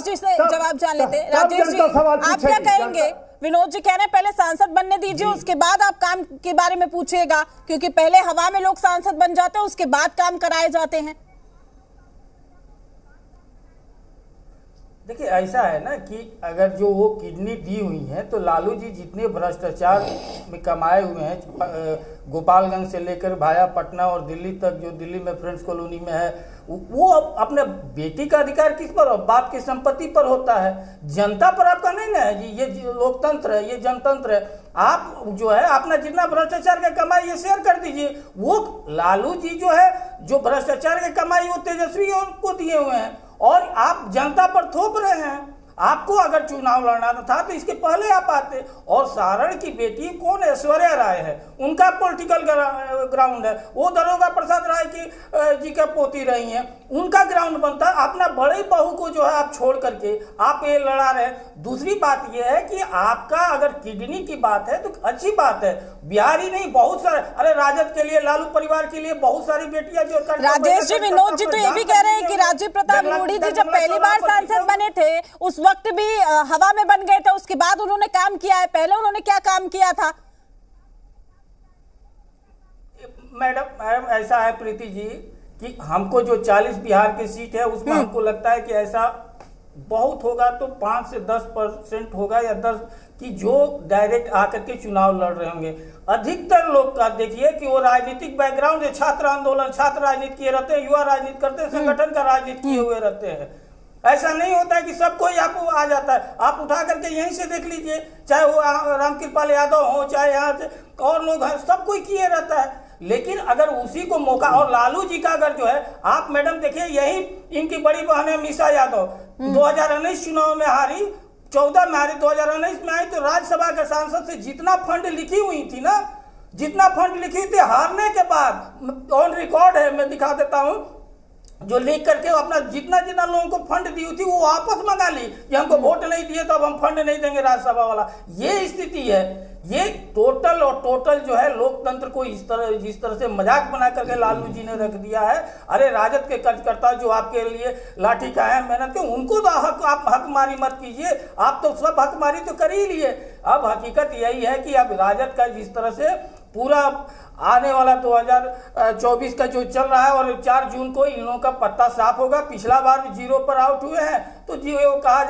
जी से जवाब जान लेते। राजेश जी, आप क्या कहेंगे? विनोद जी कह रहे हैं पहले सांसद बनने दीजिए, उसके बाद आप काम के बारे में पूछिएगा, क्योंकि पहले हवा में लोग सांसद बन जाते हैं, उसके बाद काम कराए जाते हैं। देखिए, ऐसा है ना कि अगर जो वो किडनी दी हुई है तो लालू जी जितने भ्रष्टाचार में कमाए हुए हैं, गोपालगंज से लेकर भाया पटना और दिल्ली तक, जो दिल्ली में फ्रेंड्स कॉलोनी में है, वो अपने बेटी का अधिकार किस पर, बाप की संपत्ति पर होता है, जनता पर आपका नहीं ना है जी। ये लोकतंत्र है, ये जनतंत्र है। आप जो है अपना जितना भ्रष्टाचार का कमाई ये शेयर कर दीजिए। वो लालू जी जो है, जो भ्रष्टाचार की कमाई वो तेजस्वी को दिए हुए हैं और आप जनता पर थोप रहे हैं। आपको अगर चुनाव लड़ना था तो इसके पहले आप आते। और सारण की बेटी कौन है? ऐश्वर्या राय है, उनका पॉलिटिकल ग्राउंड है। वो दरोगा प्रसाद राय की जी का पोती रही हैं, उनका ग्राउंड बनता है। अपना बड़े बहू को जो है आप छोड़ करके आप ये लड़ा रहे हैं। दूसरी बात ये है कि आपका अगर किडनी की बात है तो अच्छी बात है, बिहार ही नहीं बहुत सारे, अरे राजद के लिए, लालू परिवार के लिए बहुत सारी बेटियां जो राजेश जी, विनोद जी तो ये भी कह रहे हैं कि राजीव प्रताप रूडी जी जब पहली बार सांसद बने थे उस वक्त भी हवा में बन गए थे, उसके बाद उन्होंने काम किया है। पहले उन्होंने क्या काम किया था? मैडम ऐसा है प्रीति जी कि हमको जो 40 बिहार की सीट है उसमें हमको लगता है कि ऐसा बहुत होगा तो 5 से 10% होगा, या 10 कि जो डायरेक्ट आकर के चुनाव लड़ रहे होंगे। अधिकतर लोग का देखिए कि वो राजनीतिक बैकग्राउंड है, छात्र आंदोलन, छात्र राजनीति किए रहते हैं, युवा राजनीति करते हैं, संगठन का राजनीति किए हुए रहते हैं। ऐसा नहीं होता है कि सब कोई आपको आ जाता है। आप उठा करके यहीं से देख लीजिए, चाहे वो रामकृपाल यादव हो, चाहे यहाँ से और लोग हैं, सब कोई किए रहता है। लेकिन अगर उसी को मौका, और लालू जी का अगर जो है, आप मैडम देखिए यही इनकी बड़ी बहन है मीसा यादव 2019 चुनाव में हारी, 14 में हारी, 2019 में आई तो राज्यसभा के सांसद से जितना फंड लिखी हुई थी ना, जितना फंड लिखी थी हारने के बाद, ऑन रिकॉर्ड है, मैं दिखा देता हूँ, जो लिख करके अपना जितना जितना लोगों को फंड दी थी वो वापस मंगा ली कि हमको वोट नहीं दिए तो अब हम फंड नहीं देंगे राज्यसभा वाला। ये स्थिति है। ये टोटल और टोटल जो है लोकतंत्र को जिस तरह से मजाक बना करके लालू जी ने रख दिया है। अरे राजद के कार्यकर्ता जो आपके लिए लाठी का है मेहनत के, उनको तो आप हकमारी मत कीजिए। आप तो सब हकमारी तो कर ही लिए। अब हकीकत यही है कि अब राजद का जिस तरह से पूरा आने वाला 2024 का जो चल रहा है, और 4 जून को इन लोगों का पत्ता साफ होगा। पिछला बार भी 0 पर आउट हुए हैं तो जी वो कहा